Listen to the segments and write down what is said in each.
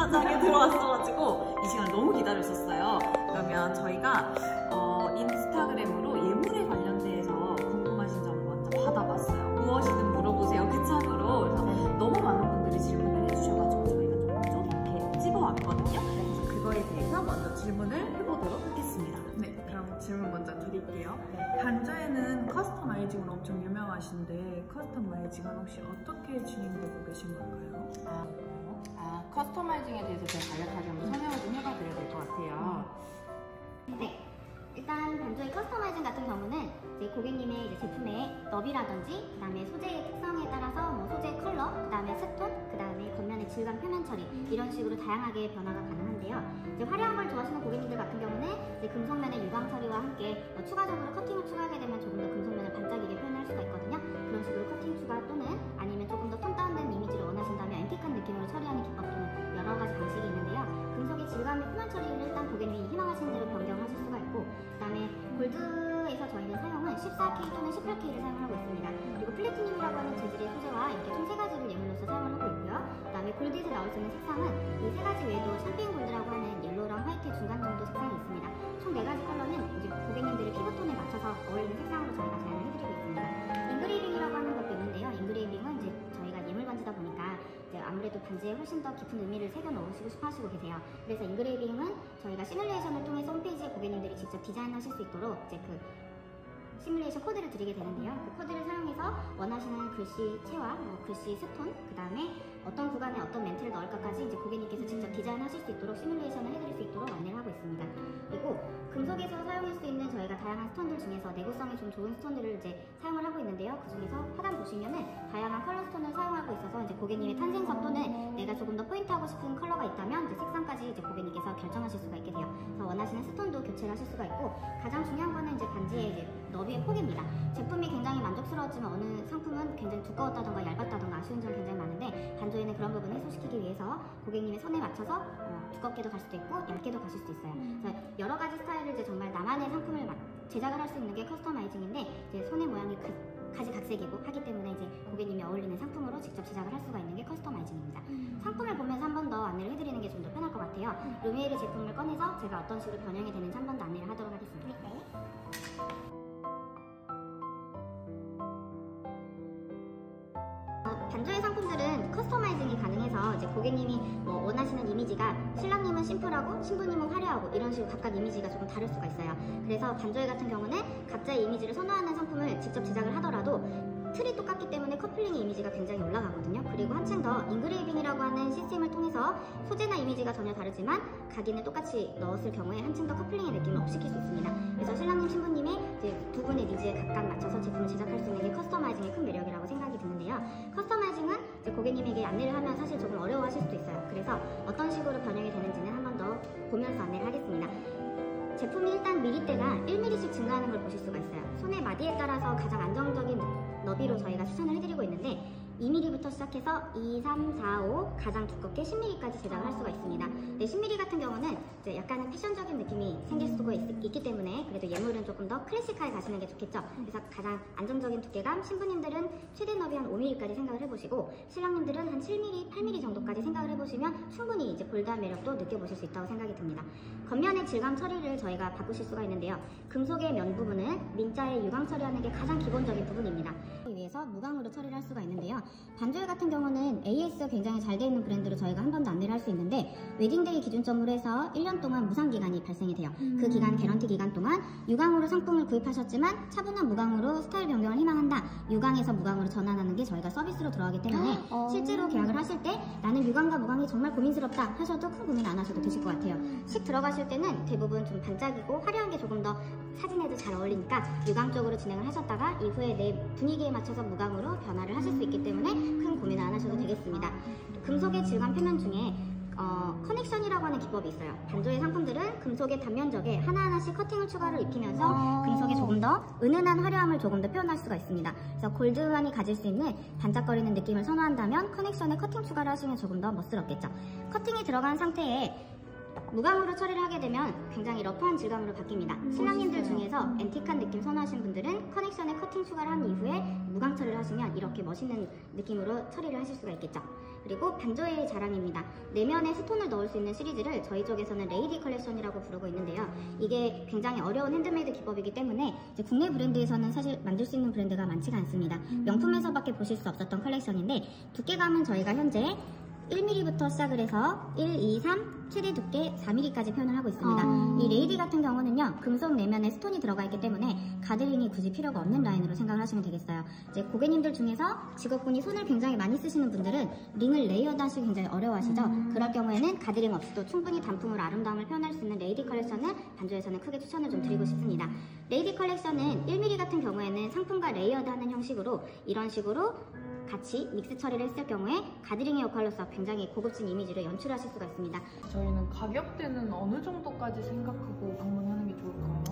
주차장에 들어왔어가지고 이 시간을 너무 기다렸었어요. 그러면 저희가 인스타그램으로 예물에 관련돼서 궁금하신 점 먼저 받아봤어요. 무엇이든 물어보세요. 그 창으로. 그래서 너무 많은 분들이 질문을 해주셔가지고 저희가 좀 이렇게 찝어왔거든요. 그래서 그거에 대해서 먼저 질문을 해보도록 하겠습니다. 네, 그럼 질문 먼저 드릴게요. 반저에는 커스터마이징으로 엄청 유명하신데 커스터마이징은 혹시 어떻게 진행되고 계신 걸까요? 커스터마이징에 대해서 제가 간략하게 한번 설명을 좀 해봐드려야 될 것 같아요. 네, 일단 반저의 커스터마이징 같은 경우는 이제 고객님의 이제 제품의 너비라든지 그다음에 소재의 특성에 따라서 뭐 소재 컬러, 그다음에 스톤, 그다음에 겉면의 질감, 표면 처리 이런 식으로 다양하게 변화가 가능한데요. 이제 화려한 걸 좋아하시는 고객님들 같은 경우는 이제 금속면의 유광 처리와 함께 추가적으로 커팅을 추가하게 되면 조금 더 금속면을 반짝이게 표현할 수가 있거든요. 그런 식으로 커팅 추가 또는 아니면 조금 더 톤 다운된 이미지를 원하신다면 앤틱한 느낌으로 처리하는 기법 또는 여러 가지 방식이 있는데요. 금속의 질감의 표면 처리를 일단 고객님이 희망하시는 대로 변경하실 수가 있고, 그다음에 골드에서 저희는 사용은 14K 또는 18K를 사용하고 있습니다. 그리고 플래티늄이라고 하는 재질의 소재와 이렇게 총 3가지를 예물로서 사용을 하고 있고요. 그다음에 골드에서 나올 수 있는 색상은 이 3가지 외에도 샴페인 골드라고 하는 옐로우랑 화이트 중간 정도 색상이 있습니다. 총 4가지 컬러는 이제 고객님들의 피부톤에 맞춰서 어울리는 색상으로 저희가 사용을 해드리고 있습니다. 인그레이빙이라고 하는 것도 있는데요. 인그레이빙은 이제 저희가 예물 반지다 보니까 이제 아무래도 반지에 훨씬 더 깊은 의미를 새겨 넣으시고 싶어 하시고 계세요. 그래서 인그레이빙은 저희가 시뮬레이션을 통해서 홈페이지에 고객님들이 직접 디자인하실 수 있도록 이제 그 시뮬레이션 코드를 드리게 되는데요. 그 코드를 사용해서 원하시는 글씨체와 글씨 스톤, 그 다음에 어떤 구간에 어떤 멘트를 넣을까까지 이제 고객님께서 직접 디자인하실 수 있도록 시뮬레이션을 해드릴 수 있도록 안내를 하고 있습니다. 그리고 금속에서 사용할 수 있는 저희가 다양한 스톤들 중에서 내구성이 좀 좋은 스톤들을 이제 사용을 하고 있는데요. 그 중에서 하단 보시면은 다양한 컬러 스톤을 사용하고 있어서 이제 고객님의 탄생석 또는 내가 조금 더 포인트하고 싶은 컬러가 있다면 이제 색상까지 이제 고객님께서 결정하실 수가 있게 돼요. 그래서 원하시는 스톤도 교체를 하실 수가 있고, 가장 중요한 거는 이제 반지의 이제 너비의 폭입니다. 제품이 굉장히 만족스러웠지만 어느 상품은 굉장히 두꺼웠다던가 얇았다던가 아쉬운 점이 굉장히 많은데 반저에는 그런 부분을 해소시키기 위해서 고객님의 손에 맞춰서 두껍게도 갈 수도 있고 얇게도 가실 수도 있어요. 그래서 여러 가지 스타일을 이제 정말 나만의 상품을 제작을 할 수 있는 게 커스터마이징인데 이제 손의 모양이 가지각색이고 하기 때문에 이제 고객님이 어울리는 상품으로 직접 제작을 할 수가 있는 게 커스터마이징입니다. 상품을 보면서 한 번 더 안내를 해드리는 게 좀 더 편할 것 같아요. 루미에르 제품을 꺼내서 제가 어떤 식으로 변형이 되는지 한 번 더 안내를 하도록 하겠습니다. 반저의 상품들은 커스터마이징이 가능해서 이제 고객님이 원하시는 이미지가 신랑님은 심플하고 신부님은 화려하고 이런 식으로 각각 이미지가 조금 다를 수가 있어요. 그래서 반저의 같은 경우는 각자의 이미지를 선호하는 상품을 직접 제작을 하더라도 틀이 똑같기 때문에 커플링의 이미지가 굉장히 올라가거든요. 그리고 한층 더 인그레이빙이라고 하는 시스템을 통해서 소재나 이미지가 전혀 다르지만 각인을 똑같이 넣었을 경우에 한층 더 커플링의 느낌을 업시킬 수 있습니다. 그래서 신랑님, 신부님의 이제 두 분의 니즈에 각각 맞춰서 제품을 제작할 수 있는 게 커스터마이징의 큰 매력이라고 생각이 드는데요. 커스터마이징은 이제 고객님에게 안내를 하면 사실 조금 어려워하실 수도 있어요. 그래서 어떤 식으로 변형이 되는지는 한 번 더 보면서 안내를 하겠습니다. 제품이 일단 밀리대가 1mm씩 증가하는 걸 보실 수가 있어요. 손의 마디에 따라서 가장 안정적인 너비로 저희가 추천을 해드리고 있는데 2mm부터 시작해서 2, 3, 4, 5 가장 두껍게 10mm까지 제작을 할 수가 있습니다. 네, 10mm 같은 경우는 이제 약간은 패션적인 느낌이 생길 수가 있기 때문에 그래도 예물은 조금 더 클래식하게 가시는 게 좋겠죠. 그래서 가장 안정적인 두께감, 신부님들은 최대 너비 한 5mm까지 생각을 해보시고 신랑님들은 한 7mm, 8mm 정도까지 생각을 해보시면 충분히 이제 볼드한 매력도 느껴보실 수 있다고 생각이 듭니다. 겉면의 질감 처리를 저희가 바꾸실 수가 있는데요. 금속의 면 부분은 민자의 유광 처리하는 게 가장 기본적인 부분입니다. 위해서 무광으로 처리를 할 수가 있는데요. 반저의 같은 경우는 AS가 굉장히 잘 되어 있는 브랜드로 저희가 한 번 더 안내를 할 수 있는데 웨딩데이 기준점으로 해서 1년 동안 무상 기간이 발생이 돼요. 그 기간, 개런티 기간 동안 유광으로 상품을 구입하셨지만 차분한 무광으로 스타일 변경을 희망한다. 유광에서 무광으로 전환하는 게 저희가 서비스로 들어가기 때문에 실제로 계약을 하실 때 나는 유광과 무광이 정말 고민스럽다 하셔도 큰 고민 안 하셔도 되실 것 같아요. 식 들어가실 때는 대부분 좀 반짝이고 화려한 게 조금 더 사진에도 잘 어울리니까 유광 쪽으로 진행을 하셨다가 이후에 내 분위기에 맞춰서 무광으로 변화를 하실 수 있기 때문에 큰 고민 안 하셔도 되겠습니다. 금속의 질감 표면 중에 커넥션이라고 하는 기법이 있어요. 반저의 상품들은 금속의 단면적에 하나하나씩 커팅을 추가를 입히면서 금속에 조금 더 은은한 화려함을 조금 더 표현할 수가 있습니다. 그래서 골드만이 가질 수 있는 반짝거리는 느낌을 선호한다면 커넥션에 커팅 추가를 하시면 조금 더 멋스럽겠죠. 커팅이 들어간 상태에 무광으로 처리를 하게 되면 굉장히 러프한 질감으로 바뀝니다. 신랑님들 중에서 앤틱한 느낌 선호하시는 분들은 커넥션에 커팅 추가를 한 이후에 무광 처리를 하시면 이렇게 멋있는 느낌으로 처리를 하실 수가 있겠죠. 그리고 반조의 자랑입니다. 내면에 스톤을 넣을 수 있는 시리즈를 저희 쪽에서는 레이디 컬렉션이라고 부르고 있는데요. 이게 굉장히 어려운 핸드메이드 기법이기 때문에 이제 국내 브랜드에서는 사실 만들 수 있는 브랜드가 많지가 않습니다. 명품에서밖에 보실 수 없었던 컬렉션인데 두께감은 저희가 현재 1mm부터 시작을 해서 1, 2, 3, 최대 두께 4mm까지 표현을 하고 있습니다. 이 레이디 같은 경우는요, 금속 내면에 스톤이 들어가 있기 때문에 가드링이 굳이 필요가 없는 라인으로 생각을 하시면 되겠어요. 이제 고객님들 중에서 직업군이 손을 굉장히 많이 쓰시는 분들은 링을 레이어드 하시기 굉장히 어려워하시죠. 그럴 경우에는 가드링 없이도 충분히 단품으로 아름다움을 표현할 수 있는 레이디 컬렉션을 반조에서는 크게 추천을 좀 드리고 싶습니다. 레이디 컬렉션은 1mm 같은 경우에는 상품과 레이어드 하는 형식으로 이런 식으로 같이 믹스 처리를 했을 경우에 가드링의 역할로서 굉장히 고급진 이미지를 연출하실 수가 있습니다. 저희는 가격대는 어느 정도까지 생각하고 방문하는 게 좋을까요?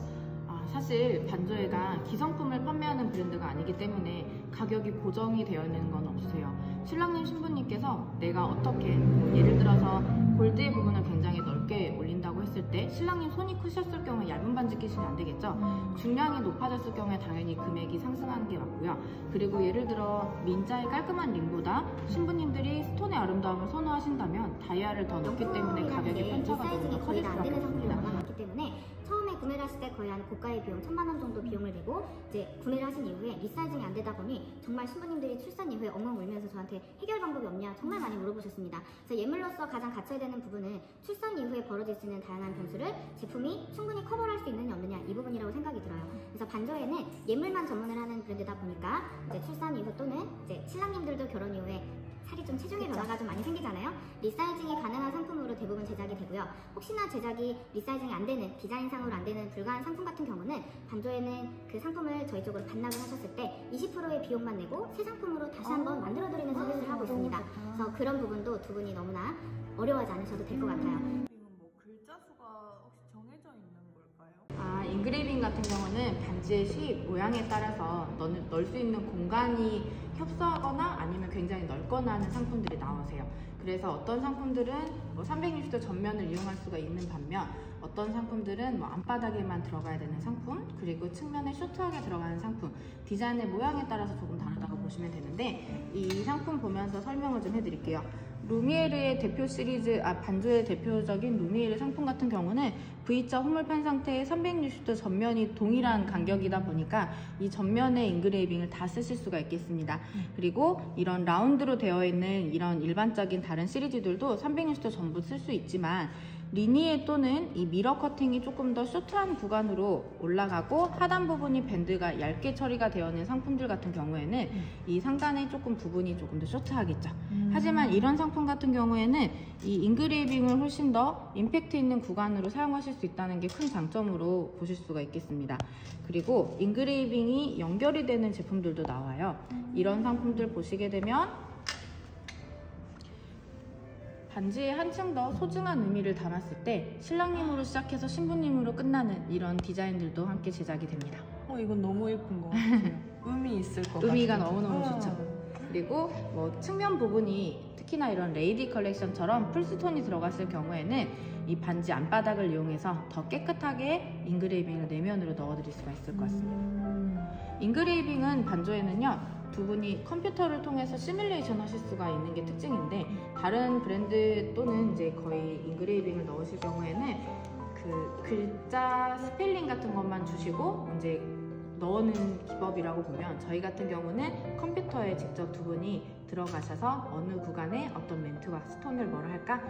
사실 반조회가 기성품을 판매하는 브랜드가 아니기 때문에 가격이 고정이 되어 있는 건 없으세요. 신랑님 신부님께서 내가 어떻게 예를 들어서 골드의 부분을 굉장히 넓게 올린다고 했을 때 신랑님 손이 크셨을 경우에 얇은 반지 끼시면 안 되겠죠. 중량이 높아졌을 경우에 당연히 금액이 상승하는 게 맞고요. 그리고 예를 들어 민자의 깔끔한 링보다 신부님들이 스톤의 아름다움을 선호하신다면 다이아를 더 넣기 때문에 가격의 편차가 조금 더 커질 수밖에 없습니다. 많기 때문에 처음에 구매를 하실 때 거의 한 고가의 비용 1000만 원 정도 비용을 내고 이제 구매를 하신 이후에 리사이징이 안 되다 보니 정말 신부님들이 출산 이후에 엉엉 울면서 저한테 해결 방법이 없냐 정말 많이 물어보셨습니다. 그래서 예물로서 가장 갖춰야 되는 부분은 출산 이후에 벌어질 수 있는 다양한 변수를 제품이 충분히 커버할 수 있느냐 없느냐 이 부분이라고 생각이 들어요. 그래서 반조에는 예물만 전문을 하는 브랜드다 보니까 이제 출산 이후 또는 이제 신랑님들도 결혼 이후에 살이 좀 체중의 변화가 좀 많이 생기잖아요. 리사이징이 가능한 상품으로 대부분 제작이 되고요. 혹시나 제작이 리사이징이 안 되는, 디자인상으로 안 되는 불가한 상품 같은 경우는 반조에는 그 상품을 저희 쪽으로 반납을 하셨을 때 20%의 비용만 내고 새 상품으로 다시 한번 만들어드리는 서비스를 하고 있습니다. 그래서 그런 부분도 두 분이 너무나 어려워하지 않으셔도 될 것 같아요. 지금 뭐 글자 수가 혹시 정해져 있는 걸까요? 인그레이빙 같은 경우는 반지의 식, 모양에 따라서 넣을 수 있는 공간이 협소하거나 아니면 굉장히 넓거나 하는 상품들이 나오세요. 그래서 어떤 상품들은 360도 전면을 이용할 수가 있는 반면 어떤 상품들은 앞바닥에만 들어가야 되는 상품, 그리고 측면에 쇼트하게 들어가는 상품, 디자인의 모양에 따라서 조금 다르다고 보시면 되는데 이 상품 보면서 설명을 좀 해드릴게요. 루미에르의 대표 시리즈, 반조의 대표적인 루미에르 상품 같은 경우는 V자 호물판 상태의 360도 전면이 동일한 간격이다 보니까 이 전면의 인그레이빙을 다 쓰실 수가 있겠습니다. 그리고 이런 라운드로 되어 있는 이런 일반적인 다른 시리즈들도 360도 전부 쓸 수 있지만 리니에 또는 이 미러 커팅이 조금 더 쇼트한 구간으로 올라가고 하단 부분이 밴드가 얇게 처리가 되어 있는 상품들 같은 경우에는 이 상단의 부분이 조금 더 쇼트하겠죠. 하지만 이런 상품 같은 경우에는 이 인그레이빙을 훨씬 더 임팩트 있는 구간으로 사용하실 수 있다는 게 큰 장점으로 보실 수가 있겠습니다. 그리고 인그레이빙이 연결이 되는 제품들도 나와요. 이런 상품들 보시게 되면 반지에 한층 더 소중한 의미를 담았을 때 신랑님으로 시작해서 신부님으로 끝나는 이런 디자인들도 함께 제작이 됩니다. 이건 너무 예쁜 것 같아요. 의미 있을 것 같아요. 의미가 너무너무 좋죠. 그리고 측면 부분이 특히나 이런 레이디 컬렉션처럼 풀스톤이 들어갔을 경우에는 이 반지 안바닥을 이용해서 더 깨끗하게 인그레이빙을 내면으로 넣어드릴 수가 있을 것 같습니다. 인그레이빙은 반조에는요, 두 분이 컴퓨터를 통해서 시뮬레이션 하실 수가 있는 게 특징인데 다른 브랜드 또는 이제 거의 인그레이빙을 넣으실 경우에는 그 글자 스펠링 같은 것만 주시고 이제 넣는 기법이라고 보면 저희 같은 경우는 컴퓨터에 직접 두 분이 들어가셔서 어느 구간에 어떤 멘트와 스톤을 뭐를 할까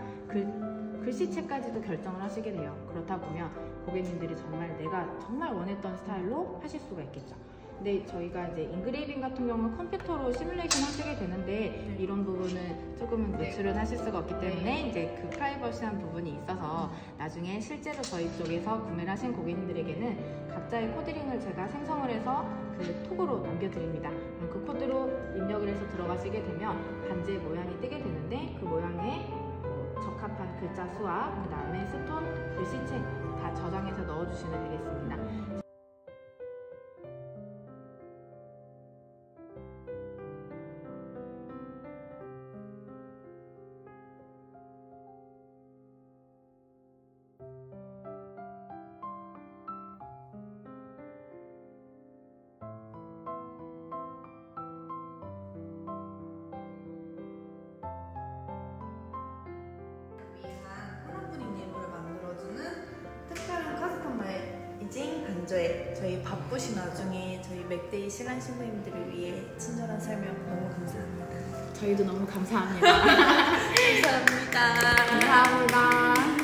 글씨체까지도 결정을 하시게 돼요. 그렇다 보면 고객님들이 내가 정말 원했던 스타일로 하실 수가 있겠죠. 근데 저희가 이제 인그레이빙 같은 경우는 컴퓨터로 시뮬레이션 하시게 되는데 이런 부분은 조금은 노출은 하실 수가 없기 때문에 이제 그 프라이버시한 부분이 있어서 나중에 실제로 저희 쪽에서 구매를 하신 고객님들에게는 각자의 코드링을 제가 생성을 해서 그 톡으로 남겨드립니다. 그럼 그 코드로 입력을 해서 들어가시게 되면 반지의 모양이 뜨게 되는데 그 모양에 적합한 글자 수와 그 다음에 스톤, 글씨체 다 저장해서 넣어주시면 되겠습니다. 위한 하나뿐인 예물을 만들어주는 특별한 커스터마이징 반조에 저희 바쁘신 와중에 저희 맥데이 시간 신부님들을 위해 친절한 설명 너무 감사합니다. 저희도 너무 감사합니다. 감사합니다. 감사합니다.